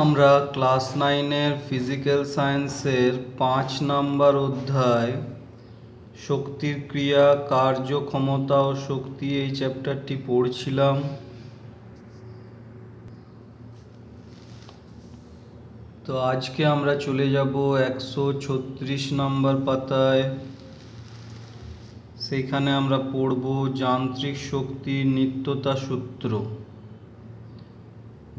আমরা class 9-এর physical সায়েন্সের 5 number অধ্যায় শক্তির ক্রিয়া, কার্য, ক্ষমতা ও শক্তি এই চ্যাপ্টারটি পড়ছিলাম। তো আজকে আমরা চলে যাব 136 নাম্বার পাতায়। সেখানে আমরা পড়ব যান্ত্রিক শক্তির নিত্যতা সূত্র।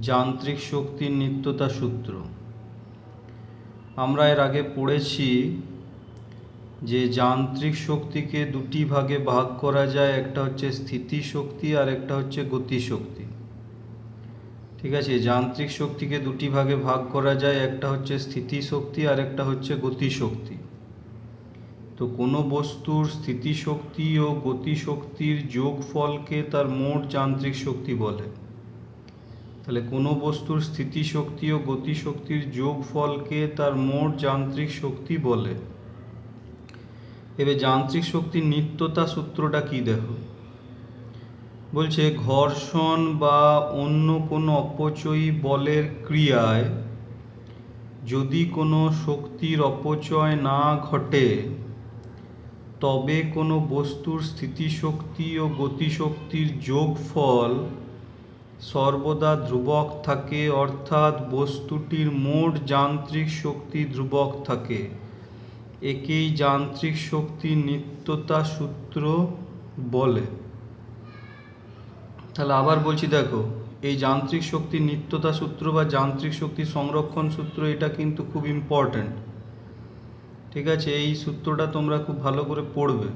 যান্ত্রিক শক্তির নিত্যতা সূত্র আমরা এর আগে পড়েছি যে যান্ত্রিক শক্তিকে দুটি ভাগে ভাগ করা যায়, একটা হচ্ছে স্থিতি শক্তি আর একটা হচ্ছে গতি শক্তি। ঠিক আছে, যান্ত্রিক শক্তিকে দুটি ভাগে ভাগ করা যায়, একটা হচ্ছে স্থিতি শক্তি আর একটা হচ্ছে গতি শক্তি। তো কোনো বস্তুর স্থিতি শক্তি ও গতি শক্তির যোগফলকে তার মোট যান্ত্রিক শক্তি বলে। তাহলে কোনো বস্তুর স্থিতি শক্তি ও গতি শক্তির যোগফলকে তার মোট যান্ত্রিক শক্তি বলে। এবার যান্ত্রিক শক্তির নিত্যতা সূত্রটা কি দেখো, বলছে ঘর্ষণ বা অন্য কোনো অপচয়ী বলের ক্রিয়ায় যদি কোনো শক্তির অপচয় না ঘটে তবে কোনো বস্তুর স্থিতিশক্তি ও গতিশক্তির যোগফল সর্বদা ধ্রুবক থাকে, অর্থাৎ বস্তুটির মোট যান্ত্রিক শক্তি ধ্রুবক থাকে। একেই যান্ত্রিক শক্তির নিত্যতা সূত্র বলে। তাহলে আবার বলছি, দেখো এই যান্ত্রিক শক্তির নিত্যতা সূত্র বা যান্ত্রিক শক্তি সংরক্ষণ সূত্র এটা কিন্তু খুব ইম্পর্ট্যান্ট। ঠিক আছে, এই সূত্রটা তোমরা খুব ভালো করে পড়বে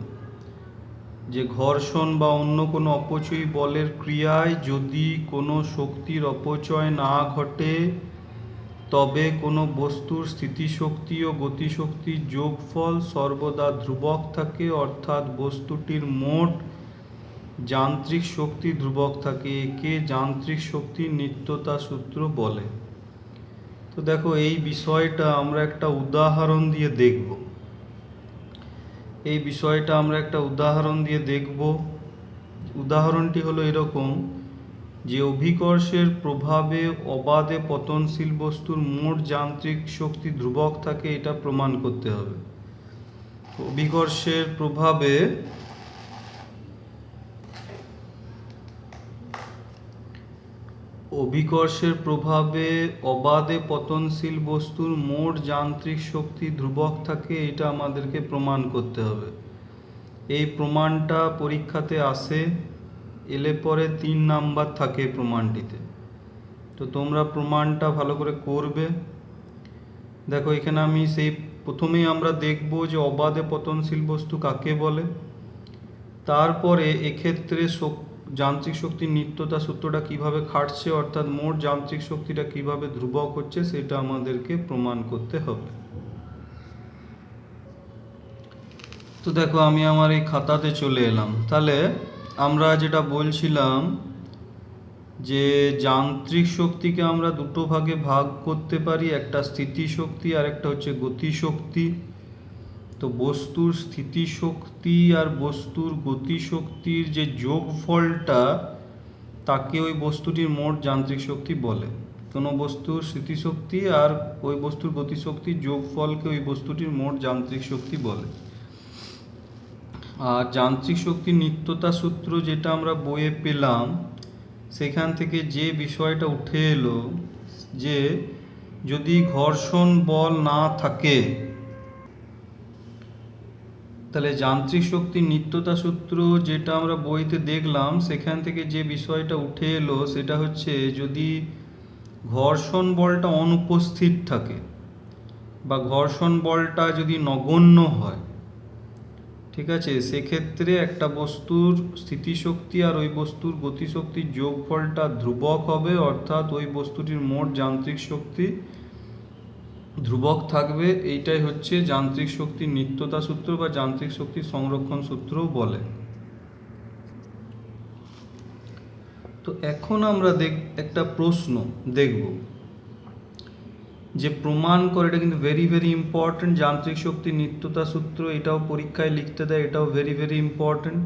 যে ঘর্ষণ বা অন্য কোনো অপচয়ী বলের ক্রিয়ায় যদি কোনো শক্তির অপচয় না ঘটে তবে কোনো বস্তুর স্থিতিশক্তি ও গতিশক্তির যোগফল সর্বদা ধ্রুবক থাকে, অর্থাৎ বস্তুটির মোট যান্ত্রিক শক্তি ধ্রুবক থাকে। একে যান্ত্রিক শক্তির নিত্যতা সূত্র বলে। তো দেখো এই বিষয়টা আমরা একটা উদাহরণ দিয়ে দেখব। উদাহরণটি হলো এরকম যে অভিকর্ষের প্রভাবে অবাধে পতনশীল বস্তুর মোট যান্ত্রিক শক্তি ধ্রুবক থাকে, এটা প্রমাণ করতে হবে। অভিকর্ষের প্রভাবে অবাধে পতনশীল বস্তুর মোট যান্ত্রিক শক্তি ধ্রুবক থাকে, এটা আমাদেরকে প্রমাণ করতে হবে। এই প্রমাণটা পরীক্ষাতে আসে, এলে পরে 3 নাম্বার থাকে প্রমাণটিতে। তো তোমরা প্রমাণটা ভালো করে করবে। দেখো এখানে আমি প্রথমেই আমরা দেখব যে অবাধে পতনশীল বস্তু কাকে বলে, তারপরে এক্ষেত্রে যান্ত্রিক শক্তির নিত্যতা সূত্রটা কিভাবে খাটছে, অর্থাৎ মোট যান্ত্রিক শক্তিটা কিভাবে ধ্রুবক হচ্ছে সেটা আমাদেরকে প্রমাণ করতে হবে। তো দেখো আমি আমার এই খাতাতে চলে এলাম। তাহলে আমরা যেটা বলছিলাম যে যান্ত্রিক শক্তিকে আমরা দুটো ভাগে ভাগ করতে পারি, একটা স্থিতি শক্তি আর একটা হচ্ছে গতি শক্তি। তো বস্তুর স্থিতি শক্তি আর বস্তুর গতি শক্তির যে যোগফলটা তাকে ওই বস্তুটির মোট যান্ত্রিক শক্তি বলে। কোনো বস্তুর স্থিতিশক্তি আর ওই বস্তুর গতিশক্তির যোগফলকে ওই বস্তুটির মোট যান্ত্রিক শক্তি বলে। আর যান্ত্রিক শক্তির নিত্যতা সূত্র যেটা আমরা বইয়ে পেলাম, সেখান থেকে যে বিষয়টা উঠে এলো যে যদি ঘর্ষণ বল না থাকে তাহলে যান্ত্রিক শক্তির নিত্যতা সূত্র যেটা আমরা বইতে দেখলাম সেখান থেকে যে বিষয়টা উঠে এলো সেটা হচ্ছে যদি ঘর্ষণ বলটা অনুপস্থিত থাকে বা ঘর্ষণ বলটা যদি নগণ্য হয়, ঠিক আছে, সেক্ষেত্রে একটা বস্তুর স্থিতিশক্তি আর ওই বস্তুর গতিশক্তির যোগফলটা ধ্রুবক হবে, অর্থাৎ ওই বস্তুটির মোট যান্ত্রিক শক্তি ধ্রুবক থাকবে। এইটাই হচ্ছে যান্ত্রিক শক্তির নিত্যতা সূত্র বা যান্ত্রিক শক্তির সংরক্ষণ সূত্রও বলে। তো এখন আমরা একটা প্রশ্ন দেখব যে প্রমাণ করে, এটা কিন্তু ভেরি ভেরি ইম্পর্টেন্ট। যান্ত্রিক শক্তির নিত্যতা সূত্র এটাও পরীক্ষায় লিখতে দেয়, এটাও ভেরি ভেরি ইম্পর্টেন্ট।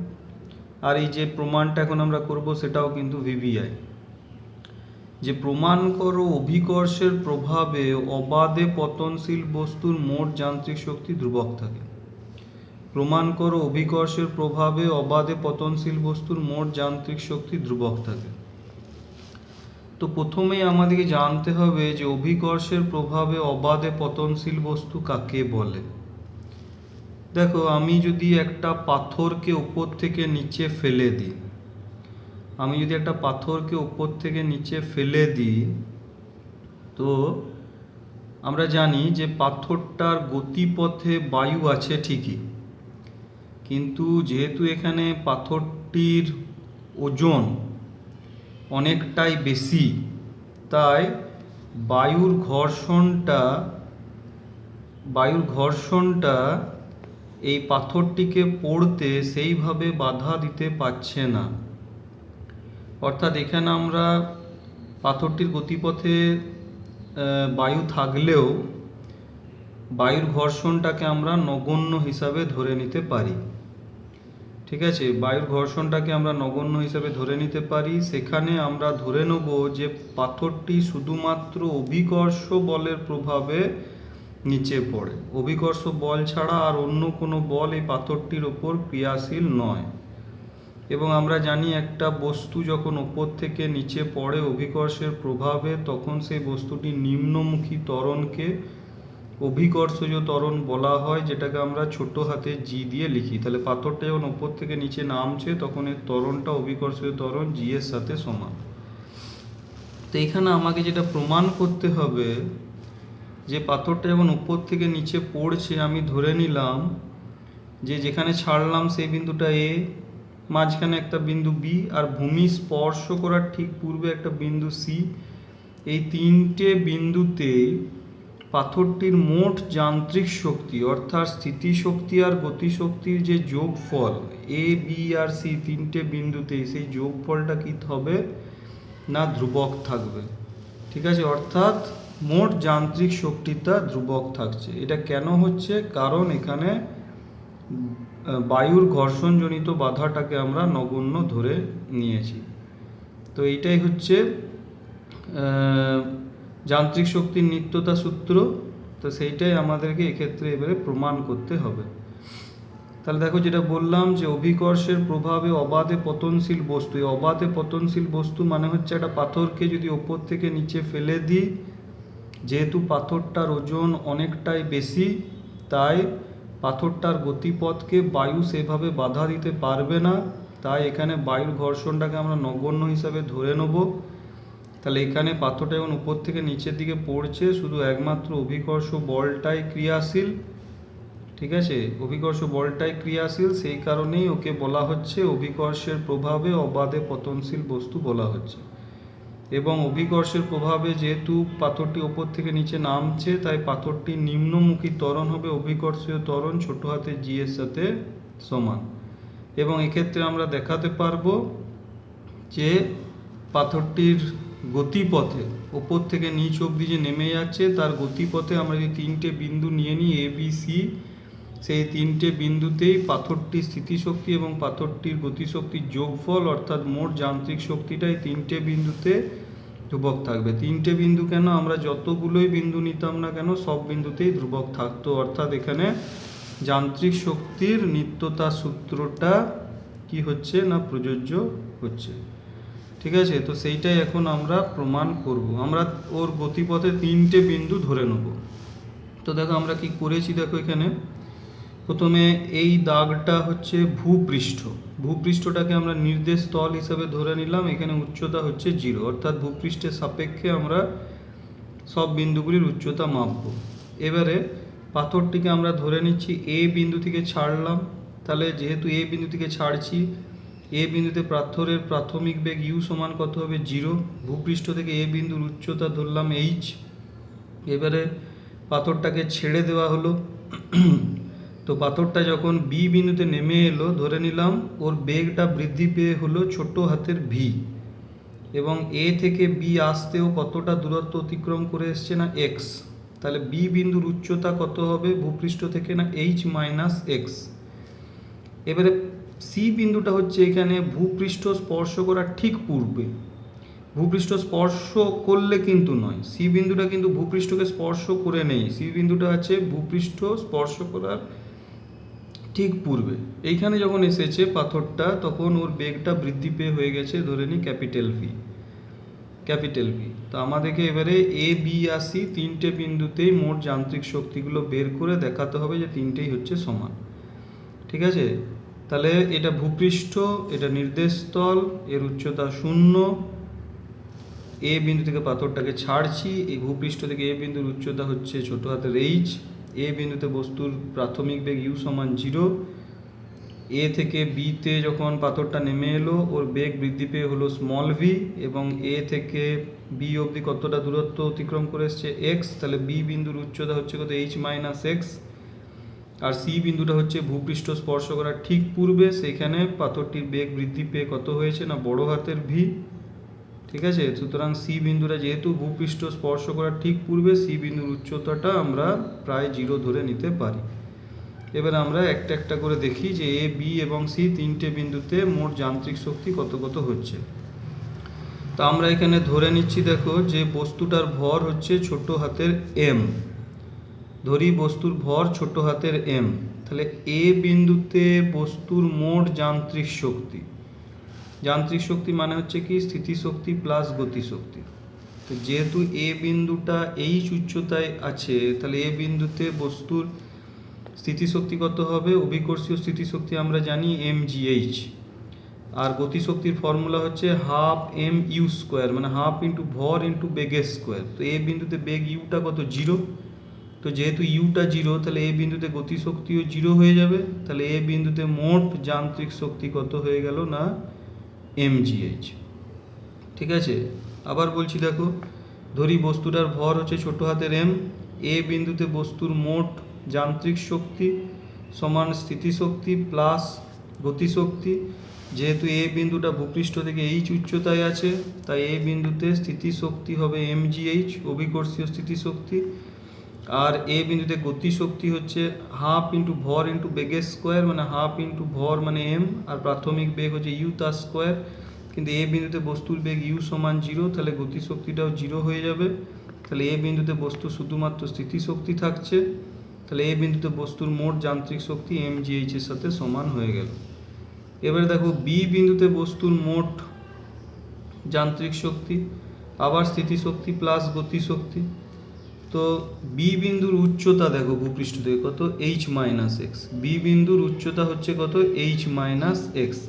আর এই যে প্রমাণটা এখন আমরা করব সেটাও কিন্তু ভিভিআই। যে প্রমাণ করো অভিকর্ষের প্রভাবে অবাধে পতনশীল বস্তুর মোট যান্ত্রিক শক্তি ধ্রুবক থাকে। প্রমাণ করো অভিকর্ষের প্রভাবে অবাধে পতনশীল বস্তুর মোট যান্ত্রিক শক্তি ধ্রুবক থাকে। তো প্রথমেই আমাদেরকে জানতে হবে যে অভিকর্ষের প্রভাবে অবাধে পতনশীল বস্তু কাকে বলে। দেখো, আমি যদি একটা পাথরকে উপর থেকে নিচে ফেলে দিই, তো আমরা জানি যে পাথরটার গতিপথে বায়ু আছে ঠিকই, কিন্তু যেহেতু এখানে পাথরটির ওজন অনেকটাই বেশি, তাই বায়ুর ঘর্ষণটা এই পাথরটিকে পড়তে সেইভাবে বাধা দিতে পারছে না। অর্থাৎ এখানে আমরা পাথরটির গতিপথে বায়ু থাকলেও বায়ুর ঘর্ষণটাকে আমরা নগণ্য হিসাবে ধরে নিতে পারি। ঠিক আছে, বায়ুর ঘর্ষণটাকে আমরা নগণ্য হিসাবে ধরে নিতে পারি। সেখানে আমরা ধরে নেব যে পাথরটি শুধুমাত্র অভিকর্ষ বলের প্রভাবে নিচে পড়ে, অভিকর্ষ বল ছাড়া আর অন্য কোনো বল এই পাথরটির ওপর ক্রিয়াশীল নয়। এবং আমরা জানি একটা বস্তু যখন ওপর থেকে নিচে পড়ে অভিকর্ষের প্রভাবে, তখন সেই বস্তুটি নিম্নমুখী ত্বরণকে অভিকর্ষজ ত্বরণ বলা হয়, যেটাকে আমরা ছোট হাতে জি দিয়ে লিখি। তাহলে পাথরটা যখন ওপর থেকে নিচে নামছে তখন এর ত্বরণটা অভিকর্ষজ ত্বরণ জি এর সাথে সমান। তো এখানে আমাকে যেটা প্রমাণ করতে হবে যে পাথরটা যখন উপর থেকে নিচে পড়ছে, আমি ধরে নিলাম যে যেখানে ছাড়লাম সেই বিন্দুটা এ, মাঝখানে একটা বিন্দু বি, আর ভূমি স্পর্শ করার ঠিক পূর্বে একটা বিন্দু সি। এই তিনটে বিন্দুতে পাথরটির মোট যান্ত্রিক শক্তি অর্থাৎ স্থিতিশক্তি আর গতিশক্তির যে যোগফল এ বি আর সি তিনটে বিন্দুতেই, সেই যোগফলটা কী হবে না ধ্রুবক থাকবে। ঠিক আছে, অর্থাৎ মোট যান্ত্রিক শক্তিটা ধ্রুবক থাকছে। এটা কেন হচ্ছে? কারণ এখানে বায়ুর ঘর্ষণজনিত বাধাটাকে আমরা নগণ্য ধরে নিয়েছি। তো এইটাই হচ্ছে যান্ত্রিক শক্তির নিত্যতা সূত্র। তো সেইটাই আমাদেরকে এক্ষেত্রে এবারে প্রমাণ করতে হবে। তাহলে দেখো, যেটা বললাম যে অভিকর্ষের প্রভাবে অবাধে পতনশীল বস্তু, এই অবাধে পতনশীল বস্তু মানে হচ্ছে একটা পাথরকে যদি ওপর থেকে নিচে ফেলে দিই, যেহেতু পাথরটার ওজন অনেকটাই বেশি, তাই পাথরটার গতিপথকে বায়ু সেভাবে বাধা দিতে পারবে না। তাই এখানে বায়ুর ঘর্ষণটাকে আমরা নগণ্য হিসাবে ধরে নেব। তাহলে এখানে পাথরটা যখন উপর থেকে নিচের দিকে পড়ছে, শুধু একমাত্র অভিকর্ষ বলটাই ক্রিয়াশীল। ঠিক আছে, অভিকর্ষ বলটাই ক্রিয়াশীল, সেই কারণেই ওকে বলা হচ্ছে অভিকর্ষের প্রভাবে অবাধে পতনশীল বস্তু বলা হচ্ছে। এবং অভিকর্ষের প্রভাবে যেহেতু পাথরটি ওপর থেকে নিচে নামছে, তাই পাথরটির নিম্নমুখী ত্বরণ হবে অভিকর্ষীয় ত্বরণ ছোট হাতে জি এর সাথে সমান। এবং এক্ষেত্রে আমরা দেখাতে পারবো যে পাথরটির গতিপথে ওপর থেকে নিচ অবধি যে নেমে যাচ্ছে, তার গতিপথে আমরা যদি তিনটে বিন্দু নিয়ে নিই এ বি সি, সেই তিনটে বিন্দুতেই পাথরটির স্থিতিশক্তি এবং পাথরটির গতিশক্তির যোগফল অর্থাৎ মোট যান্ত্রিক শক্তিটাই তিনটে বিন্দুতে ধ্রুবক থাকবে। তিনটে বিন্দু কেন, আমরা যতগুলোই বিন্দু নিতাম না কেন সব বিন্দুতেই ধ্রুবক থাকতো। অর্থাৎ এখানে যান্ত্রিক শক্তির নিত্যতা সূত্রটা কি হচ্ছে না প্রযোজ্য হচ্ছে। ঠিক আছে, তো সেইটাই এখন আমরা প্রমাণ করব। আমরা ওর গতিপথে তিনটে বিন্দু ধরে নেব। তো দেখো আমরা কি করেছি, দেখো এখানে প্রথমে এই দাগটা হচ্ছে ভূপৃষ্ঠটাকে আমরা নির্দেশ তল হিসাবে ধরে নিলাম। এখানে উচ্চতা হচ্ছে 0, অর্থাৎ ভূপৃষ্ঠের সাপেক্ষে আমরা সব বিন্দুগুলির উচ্চতা মাপব। এবারে পাথরটিকে আমরা ধরে নিচ্ছি এ বিন্দু থেকে ছাড়লাম। তাহলে যেহেতু এ বিন্দু থেকে ছাড়ছি, এ বিন্দুতে পাথরের প্রাথমিক বেগ ইউ সমান কত হবে 0। ভূপৃষ্ঠ থেকে এ বিন্দুর উচ্চতা ধরলাম এইচ। এবারে পাথরটাকে ছেড়ে দেওয়া হলো। তো পাথরটা যখন বি বিন্দুতে নেমে এলো, ধরে নিলাম ওর বেগটা বৃদ্ধি পেয়ে হলো ছোট হাতের ভি। এবং এ থেকে বি আসতেও কতটা দূরত্ব অতিক্রম করে এসছে না এক্স। তাহলে বি বিন্দুর উচ্চতা কত হবে ভূপৃষ্ঠ থেকে না এইচ মাইনাস এক্স। এবারে সি বিন্দুটা হচ্ছে এখানে ভূপৃষ্ঠ স্পর্শ করার ঠিক পূর্বে। ভূপৃষ্ঠ স্পর্শ করলে কিন্তু নয়, সি বিন্দুটা কিন্তু ভূপৃষ্ঠকে স্পর্শ করে নেই, সি বিন্দুটা আছে ভূপৃষ্ঠ স্পর্শ করার ঠিক পূর্বে। এইখানে যখন এসেছে পাথরটা, তখন ওর বেগটা বৃদ্ধি পেয়ে হয়ে গেছে ধরে নিই ক্যাপিটাল ভি। তো আমাদেরকে এবারে এ বি আর সি তিনটে বিন্দুতেই মোট যান্ত্রিক শক্তিগুলো বের করে দেখাতে হবে যে তিনটেই হচ্ছে সমান। ঠিক আছে, তাহলে এটা ভূপৃষ্ঠ, এটা নির্দেশতল, এর উচ্চতা 0, এ বিন্দু থেকে পাথরটাকে ছাড়ছি, এই ভূপৃষ্ঠ থেকে এ বিন্দুর উচ্চতা হচ্ছে ছোট হাতের এইচ, এ বিন্দুতে বস্তুর প্রাথমিক বেগ ইউ সমান 0, এ থেকে বিতে যখন পাথরটা নেমে এলো ওর বেগ বৃদ্ধি পেয়ে হলো স্মল ভি, এবং এ থেকে বি অবধি কতটা দূরত্ব অতিক্রম করে এসছে এক্স, তাহলে বি বিন্দুর উচ্চতা হচ্ছে কত এইচ মাইনাস এক্স, আর সি বিন্দুটা হচ্ছে ভূপৃষ্ঠ স্পর্শ করার ঠিক পূর্বে, সেখানে পাথরটির বেগ বৃদ্ধি পেয়ে কত হয়েছে না বড় হাতের ভি। ঠিক আছে, সুতরাং সি বিন্দুটা যেহেতু ভূপৃষ্ঠ স্পর্শ করার ঠিক পূর্বে, সি বিন্দুর উচ্চতাটা আমরা প্রায় 0 ধরে নিতে পারি। এবার আমরা একটা একটা করে দেখি যে এ বি এবং সি তিনটে বিন্দুতে মোট যান্ত্রিক শক্তি কত কত হচ্ছে। তা আমরা এখানে ধরে নিচ্ছি, দেখো যে বস্তুটার ভর হচ্ছে ছোট হাতের এম, ধরি বস্তুর ভর ছোট হাতের এম, তাহলে এ বিন্দুতে বস্তুর মোট যান্ত্রিক শক্তি মানে হচ্ছে কি স্থিতিশক্তি প্লাস গতিশক্তি। তো যেহেতু এ বিন্দুটা এইচ উচ্চতায় আছে, তাহলে এ বিন্দুতে বস্তুর স্থিতিশক্তি কত হবে, অভিকর্ষীয় স্থিতিশক্তি আমরা জানি mgh, আর গতিশক্তির ফর্মুলা হচ্ছে হাফ এম ইউ স্কোয়ার, মানে হাফ ইন্টু ভর ইন্টু বেগের স্কোয়ার। তো এ বিন্দুতে বেগ ইউটা কত 0, তো যেহেতু ইউটা 0, তাহলে এ বিন্দুতে গতিশক্তিও 0 হয়ে যাবে, তাহলে এ বিন্দুতে মোট যান্ত্রিক শক্তি কত হয়ে গেল না mgh। ঠিক আছে, আবার বলছি দেখো, ধরি বস্তুটার ভর হচ্ছে ছোট হাতের এম, এ বিন্দুতে বস্তুর মোট যান্ত্রিক শক্তি সমান স্থিতিশক্তি প্লাস গতিশক্তি। যেহেতু এ বিন্দুটা ভূপৃষ্ঠ থেকে এইচ উচ্চতায় আছে, তাই এ বিন্দুতে স্থিতিশক্তি হবে mgh, অভিকর্ষীয় স্থিতিশক্তি, আর এ বিন্দুতে গতিশক্তি হচ্ছে হাফ ইন্টু ভর ইন্টু বেগের স্কোয়ার, মানে হাফ ইন্টু ভর মানে এম, আর প্রাথমিক বেগ হচ্ছে ইউ তার স্কোয়ার, কিন্তু এ বিন্দুতে বস্তুর বেগ ইউ সমান 0, তাহলে গতিশক্তিটাও 0 হয়ে যাবে, তাহলে এ বিন্দুতে বস্তু শুধুমাত্র স্থিতিশক্তি থাকছে, তাহলে এ বিন্দুতে বস্তুর মোট যান্ত্রিক শক্তি mgh এর সাথে সমান হয়ে গেল। এবারে দেখো বি বিন্দুতে বস্তুর মোট যান্ত্রিক শক্তি, আবার স্থিতিশক্তি প্লাস গতিশক্তি। তো বি বিন্দুর উচ্চতা দেখো ভূপৃষ্ঠ থেকে কত এইচ মাইনাস এক্স, বি বিন্দুর উচ্চতা হচ্ছে কত এইচ মাইনাস এক্স,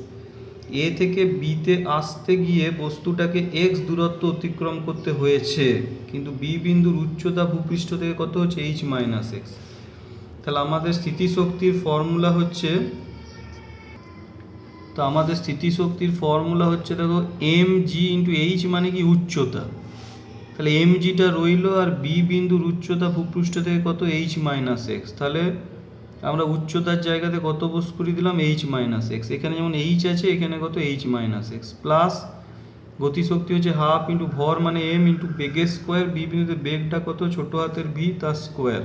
এ থেকে বিতে আসতে গিয়ে বস্তুটাকে এক্স দূরত্ব অতিক্রম করতে হয়েছে, কিন্তু বি বিন্দুর উচ্চতা ভূপৃষ্ঠ থেকে কত হচ্ছে এইচ মাইনাস এক্স। তাহলে আমাদের স্থিতিশক্তির ফর্মুলা হচ্ছে, তো আমাদের স্থিতিশক্তির ফর্মুলা হচ্ছে দেখো এম জি ইন্টু এইচ মানে কি উচ্চতা, তাহলে এম জিটা রইল, আর বি বিন্দুর উচ্চতা ভূপৃষ্ঠ থেকে কত এইচ মাইনাস এক্স, তাহলে আমরা উচ্চতার জায়গাতে কত বস করে দিলাম এইচ মাইনাস এক্স, এখানে যেমন এইচ আছে এখানে কত এইচ মাইনাস এক্স, প্লাস গতিশক্তি হচ্ছে হাফ ইন্টু ভর মানে এম ইন্টু বেগের স্কোয়ার, বি বিন্দুতে বেগটা কত ছোট হাতের ভি তার স্কোয়ার।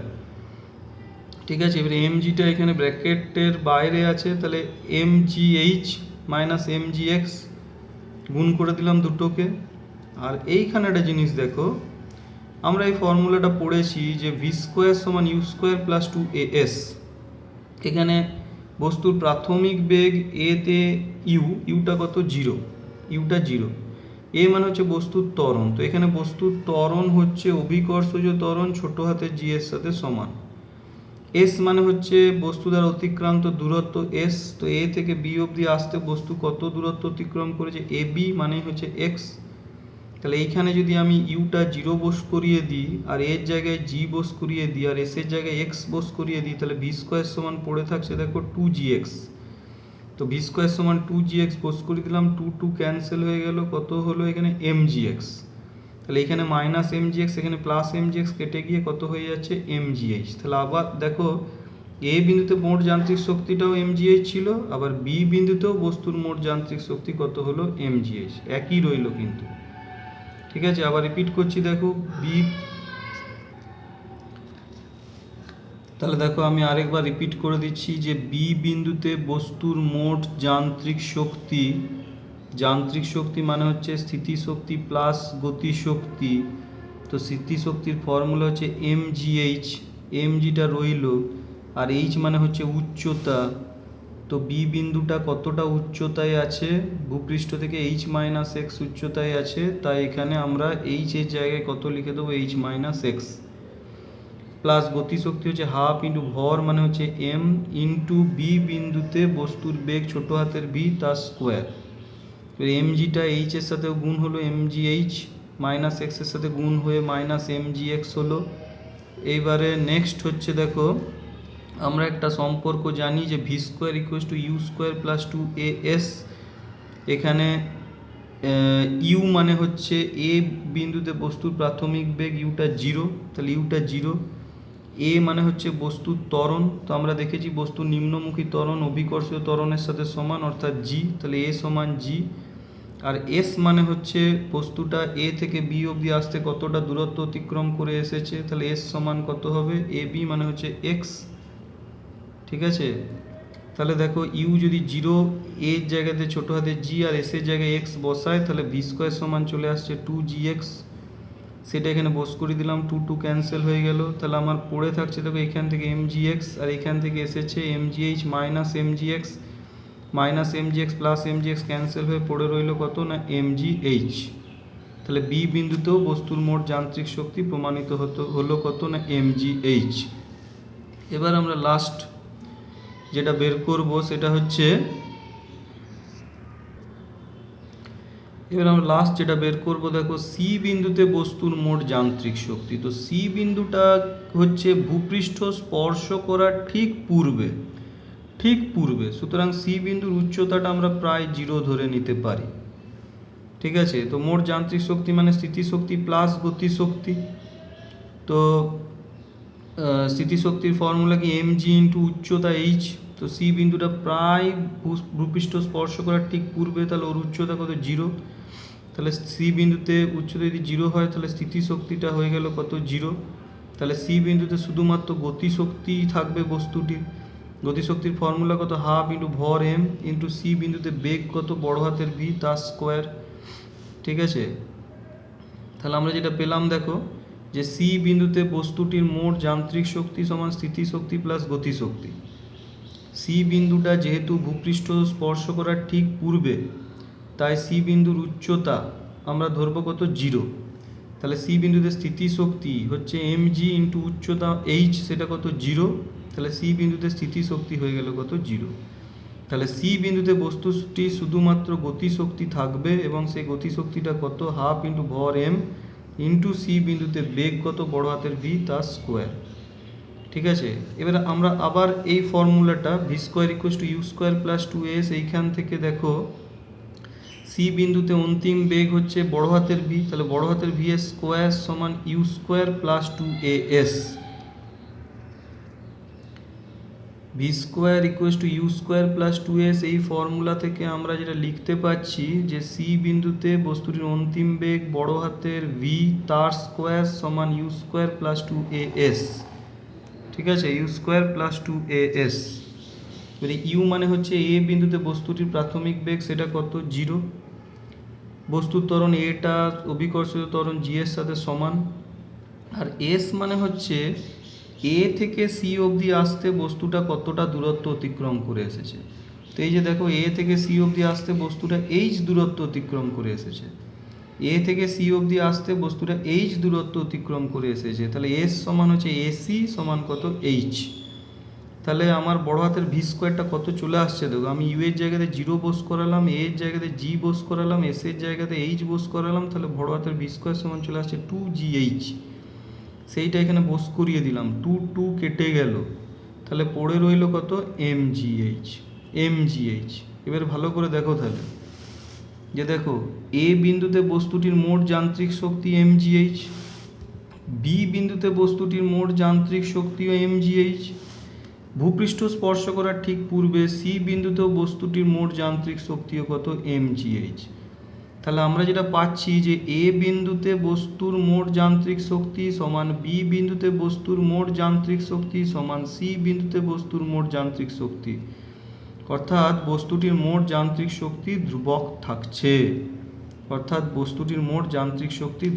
ঠিক আছে, এবারে এম জিটা এখানে ব্র্যাকেটের বাইরে আছে, তাহলে M G H minus M G X গুণ করে দিলাম দুটোকে। আর এইখানে একটা জিনিস দেখো, আমরা এই ফর্মুলাটা পড়েছি যে ভি স্কোয়ার সমান ইউ স্কোয়ার প্লাস 2as, এখানে বস্তুর প্রাথমিক বেগ এতে ইউটা কত 0, ইউটা 0, এ মানে হচ্ছে বস্তুর ত্বরণ, তো এখানে বস্তুর ত্বরণ হচ্ছে অভিকর্ষজ ত্বরণ ছোট হাতের জি এর সাথে সমান, এস মানে হচ্ছে বস্তু দ্বারা অতিক্রান্ত দূরত্ব এস, তো এ থেকে বি অবধি আসতে বস্তু কত দূরত্ব অতিক্রম করেছে এ বি মানে হচ্ছে এক্স, তাহলে এইখানে যদি আমি ইউটা 0 বস করিয়ে দিই, আর এর জায়গায় জি বস করিয়ে দিই, আর এসের জায়গায় এক্স বস করিয়ে দিই, তাহলে ভি স্কোয়ার সমান পড়ে থাকছে দেখো 2gx, তো ভি স্কোয়ার সমান 2gx বস করে দিলাম, 2 ক্যান্সেল হয়ে গেল, কত হলো এখানে mgx, তাহলে এখানে মাইনাস mgx এখানে প্লাস mgx কেটে গিয়ে কত হয়ে যাচ্ছে mgh। তাহলে আবার দেখো এ বিন্দুতে মোট যান্ত্রিক শক্তিটাও mgh ছিল, আবার বি বিন্দুতেও বস্তুর মোট যান্ত্রিক শক্তি কত হলো mgh, একই রইল কিন্তু। ঠিক আছে, আবার রিপিট করছি দেখো বি, তাহলে দেখো আমি আরেকবার রিপিট করে দিচ্ছি যে বি বিন্দুতে বস্তুর মোট যান্ত্রিক শক্তি যান্ত্রিক শক্তি মানে হচ্ছে স্থিতিশক্তি প্লাস গতিশক্তি। তো স্থিতিশক্তির ফর্মুলা হচ্ছে mgh, mgটা রইল, আর h মানে হচ্ছে উচ্চতা। তো বি বিন্দুটা কতটা উচ্চতায় আছে, ভূপৃষ্ঠ থেকে h মাইনাস এক্স উচ্চতায় আছে, তাই এখানে আমরা h এর জায়গায় কত লিখে দেবো, h মাইনাস এক্স, প্লাস গতিশক্তি হচ্ছে হাফ ইন্টু ভর মানে হচ্ছে m ইন্টু বি বিন্দুতে বস্তুর বেগ ছোট হাতের v তার স্কোয়ার। mgটা h এর সাথেও গুণ হলো, mgh মাইনাস এক্সের সাথে গুণ হয়ে মাইনাস mgx হলো। এইবারে নেক্সট হচ্ছে দেখো, আমরা একটা সম্পর্ক জানি যে v square equals to u square plus 2as। এখানে ইউ মানে হচ্ছে এ বিন্দুতে বস্তুর প্রাথমিক বেগ, ইউটা 0, তাহলে ইউটা 0। এ মানে হচ্ছে বস্তুর ত্বরণ, তো আমরা দেখেছি বস্তুর নিম্নমুখী ত্বরণ অভিকর্ষীয় ত্বরণের সাথে সমান, অর্থাৎ জি, তাহলে এ সমান জি। আর এস মানে হচ্ছে বস্তুটা এ থেকে বি অবধি আসতে কতটা দূরত্ব অতিক্রম করে এসেছে, তাহলে এস সমান কত হবে, এ বি মানে হচ্ছে এক্স। ঠিক আছে, তাহলে দেখো ইউ যদি 0 এর জায়গাতে ছোটো হাতে জি আর এস এর জায়গায় এক্স বসায়, তাহলে ভি স্কোয়ার সমান চলে আসছে 2gx। সেটা এখানে বস করে দিলাম, 2 ক্যান্সেল হয়ে গেল। তাহলে আমার পড়ে থাকছে দেখো এখান থেকে mgx, আর এখান থেকে এসেছে mgh minus mgx, minus mgx plus mgx cancel হয়ে পড়ে রইল কত না mgh। তাহলে বি বিন্দুতেও বস্তুর মোট যান্ত্রিক শক্তি প্রমাণিত হলো কত না mgh। এবার আমরা লাস্ট যেটা বের করব সেটা হচ্ছে, দেখো সি বিন্দুতে বস্তুর মোট যান্ত্রিক শক্তি। তো সি বিন্দুটা হচ্ছে ভূপৃষ্ঠ স্পর্শ করার ঠিক পূর্বে, সুতরাং সি বিন্দুর উচ্চতাটা আমরা প্রায় 0 ধরে নিতে পারি। ঠিক আছে, তো মোট যান্ত্রিক শক্তি মানে স্থিতিশক্তি প্লাস গতিশক্তি। তো স্থিতিশক্তির ফর্মুলা কি mg ইন্টু উচ্চতা h। তো সি বিন্দুটা প্রায় ভূপৃষ্ঠ স্পর্শ করার ঠিক পূর্বে, তাহলে ওর উচ্চতা কত, 0। তাহলে সি বিন্দুতে উচ্চতা যদি 0 হয়, তাহলে স্থিতিশক্তিটা হয়ে গেল কত, 0। তাহলে সি বিন্দুতে শুধুমাত্র গতিশক্তি থাকবে বস্তুটির। গতিশক্তির ফর্মুলা কত, হাফ ইন্টু ভর এম ইন্টু সি বিন্দুতে বেগ কত, বড় হাতের ভি তার স্কোয়ার। ঠিক আছে, তাহলে আমরা যেটা পেলাম দেখো, যে সি বিন্দুতে বস্তুটির মোট যান্ত্রিক শক্তি সমান স্থিতিশক্তি প্লাস গতিশক্তি। সি বিন্দুটা যেহেতু ভূপৃষ্ঠ স্পর্শ করার ঠিক পূর্বে, তাই সি বিন্দুর উচ্চতা আমরা ধরবো কত, 0। তাহলে সি বিন্দুতে স্থিতিশক্তি হচ্ছে mg ইন্টু উচ্চতা h, সেটা কত, 0। তাহলে সি বিন্দুতে স্থিতিশক্তি হয়ে গেল কত, 0। তাহলে সি বিন্দুতে বস্তুটি শুধুমাত্র গতিশক্তি থাকবে, এবং সেই গতিশক্তিটা কত, হাফ ইন্টু ভর এম ইন্টু সি বিন্দুতে বেগ কত, বড় হাতের ভি তার স্কোয়ার। ঠিক আছে, এবার আমরা আবার এই ফর্মুলাটা v square equals to u square plus 2as, এইখান থেকে দেখো সি বিন্দুতে অন্তিম বেগ হচ্ছে বড় হাতের ভি, তাহলে বড় হাতের ভি এর স্কোয়ার সমান u square plus 2as। V square equals to u square plus 2as, এই ফর্মুলা থেকে আমরা যেটা লিখতে পাচ্ছি যে সি বিন্দুতে বস্তুটির অন্তিম বেগ বড় হাতের ভি তার স্কোয়ার সমান ইউ স্কোয়ার প্লাস 2as। ঠিক আছে, ইউ স্কোয়ার প্লাস 2as। এবারে ইউ মানে হচ্ছে এ বিন্দুতে বস্তুটির প্রাথমিক বেগ, সেটা কত, 0। বস্তুর ত্বরণ এটা অভিকর্ষীয় ত্বরণ জি এর সাথে সমান। আর এস মানে হচ্ছে এ থেকে সি অবধি আসতে বস্তুটা কতটা দূরত্ব অতিক্রম করে এসেছে। তো এই যে দেখো, এ থেকে সি অবধি আসতে বস্তুটা এইচ দূরত্ব অতিক্রম করে এসেছে, এ থেকে সি অবধি আসতে বস্তুটা এইচ দূরত্ব অতিক্রম করে এসেছে। তাহলে এস সমান হচ্ছে এসি সমান কত, এইচ। তাহলে আমার বড় হাতের ভি স্কোয়ারটা কত চলে আসছে দেখো, আমি ইউ এর জায়গাতে 0 বোস করালাম, এ এর জায়গাতে জি বোস করালাম, এস এর জায়গাতে এইচ বোস করালাম, তাহলে বড় হাতের ভি স্কোয়ার সমান চলে আসছে 2gh। সেইটা এখানে বোস করিয়ে দিলাম, 2 কেটে গেল, তাহলে পড়ে রইল কত, mgh। এবার ভালো করে দেখো তাহলে, যে দেখো এ বিন্দুতে বস্তুটির মোট যান্ত্রিক শক্তি mgh, বি বিন্দুতে বস্তুটির মোট যান্ত্রিক শক্তিও mgh, ভূপৃষ্ঠ স্পর্শ করার ঠিক পূর্বে সি বিন্দুতেও বস্তুটির মোট যান্ত্রিক শক্তিও কত, mgh। তাহলে আমরা যেটা পাচ্ছি যে এ বিন্দুতে বস্তুর মোট যান্ত্রিক শক্তি সমান বি বিন্দুতে বস্তুর মোট যান্ত্রিক শক্তি সমান সি বিন্দুতে বস্তুর মোট যান্ত্রিক শক্তি। অর্থাৎ বস্তুটির মোট যান্ত্রিক শক্তি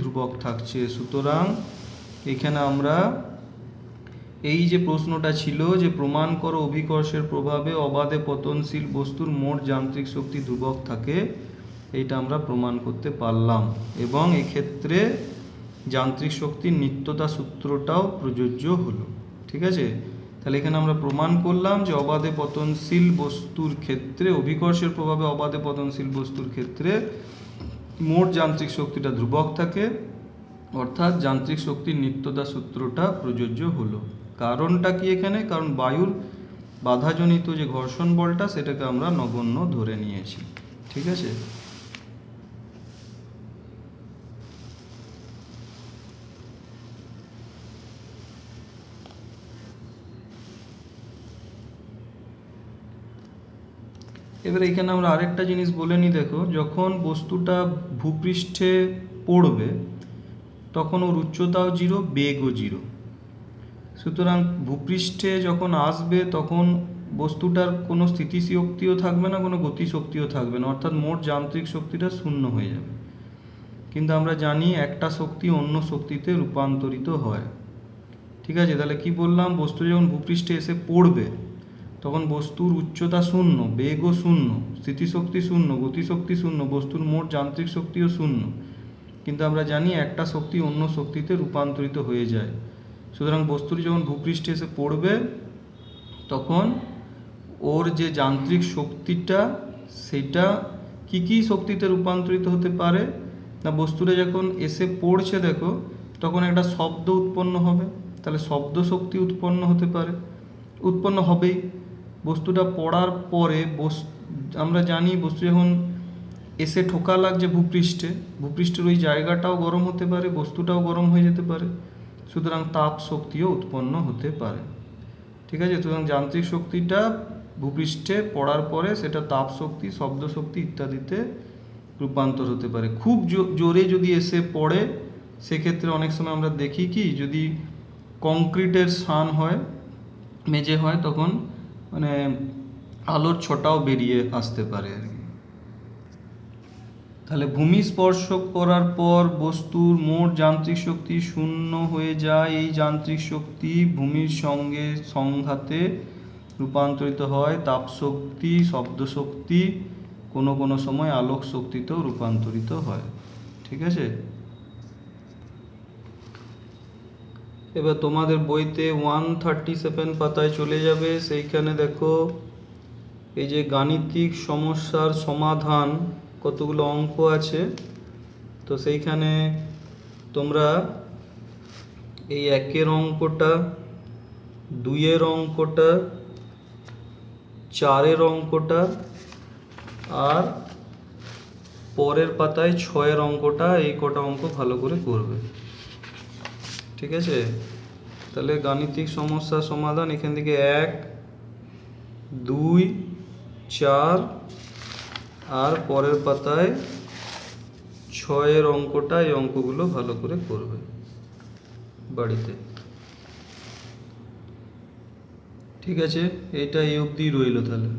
ধ্রুবক থাকছে। সুতরাং এখানে আমরা এই যে প্রশ্নটা ছিল যে প্রমাণ করো অভিকর্ষের প্রভাবে অবাধে পতনশীল বস্তুর মোট যান্ত্রিক শক্তি ধ্রুবক থাকে, এইটা আমরা প্রমাণ করতে পারলাম। এবং এক্ষেত্রে যান্ত্রিক শক্তির নিত্যতা সূত্রটাও প্রযোজ্য হলো। ঠিক আছে, তাহলে এখানে আমরা প্রমাণ করলাম যে অবাধে পতনশীল বস্তুর ক্ষেত্রে, অভিকর্ষের প্রভাবে অবাধে পতনশীল বস্তুর ক্ষেত্রে মোট যান্ত্রিক শক্তিটা ধ্রুবক থাকে, অর্থাৎ যান্ত্রিক শক্তির নিত্যতা সূত্রটা প্রযোজ্য হলো। কারণটা কি এখানে? কারণ বায়ুর বাধাজনিত যে ঘর্ষণ বলটা সেটাকে আমরা নগণ্য ধরে নিয়েছি। ঠিক আছে, এবার এখানে আমরা আরেকটা জিনিস বলে নিই। দেখো, যখন বস্তুটা ভূপৃষ্ঠে পড়বে তখন ওর উচ্চতাও 0, বেগও 0। সুতরাং ভূপৃষ্ঠে যখন আসবে তখন বস্তুটার কোনো স্থিতিশক্তিও থাকবে না, কোনো গতিশক্তিও থাকবে না, অর্থাৎ মোট যান্ত্রিক শক্তিটা শূন্য হয়ে যাবে। কিন্তু আমরা জানি একটা শক্তি অন্য শক্তিতে রূপান্তরিত হয়। ঠিক আছে, তাহলে কি বললাম? বস্তু যখন ভূপৃষ্ঠে এসে পড়বে তখন বস্তুর উচ্চতা শূন্য, বেগও শূন্য, স্থিতিশক্তি শূন্য, গতিশক্তি শূন্য, বস্তুর মোট যান্ত্রিক শক্তিও শূন্য। কিন্তু আমরা জানি একটা শক্তি অন্য শক্তিতে রূপান্তরিত হয়ে যায়। সুতরাং বস্তুটি যখন ভূপৃষ্ঠে এসে পড়বে তখন ওর যে যান্ত্রিক শক্তিটা সেটা কি শক্তিতে রূপান্তরিত হতে পারে না, বস্তুটা যখন এসে পড়ছে দেখো তখন একটা শব্দ উৎপন্ন হবে, তাহলে শব্দ শক্তি উৎপন্ন হবেই। বস্তুটা পড়ার পরে আমরা জানি বস্তু যখন এসে ঠোকা লাগছে ভূপৃষ্ঠের ওই জায়গাটাও গরম হতে পারে, বস্তুটাও গরম হয়ে যেতে পারে। সুতরাং তাপ শক্তিও উৎপন্ন হতে পারে। ঠিক আছে, সুতরাং যান্ত্রিক শক্তিটা ভূপৃষ্ঠে পড়ার পরে সেটা তাপ শক্তি, শব্দ শক্তি ইত্যাদিতে রূপান্তর হতে পারে। খুব জোরে যদি এসে পড়ে সেক্ষেত্রে অনেক সময় আমরা দেখি কি, যদি কংক্রিটের সান হয়, মেঝে হয়, তখন মানে আলোর ছটাও বেরিয়ে আসতে পারে আর কি। তাহলে ভূমি স্পর্শ করার পর বস্তুর মোট যান্ত্রিক শক্তি শূন্য হয়ে যায়। এই যান্ত্রিক শক্তি ভূমির সঙ্গে সংঘাতে রূপান্তরিত হয় তাপ শক্তি, শব্দ শক্তি, কোনো সময় আলোক শক্তিতেও রূপান্তরিত হয়। ঠিক আছে, এবার তোমাদের বইতে 137 পাতায় চলে যাবে। সেইখানে দেখো এই যে গাণিতিক সমস্যার সমাধান কতগুলো অঙ্ক আছে। তো সেইখানে তোমরা এই 1-এর অঙ্কটা, 2-এর অঙ্কটা, 4-এর অঙ্কটা আর পরের পাতায় 6-এর অঙ্কটা, এই কটা অঙ্ক ভালো করে করবে। ঠিক আছে, তাহলে গাণিতিক সমস্যার সমাধান এখান থেকে 1, 2, 4 আর পরের পাতায় 6-এর অঙ্কটা, এই অঙ্কগুলো ভালো করে করবে বাড়িতে। ঠিক আছে, এটা এই অবধি রইল তাহলে।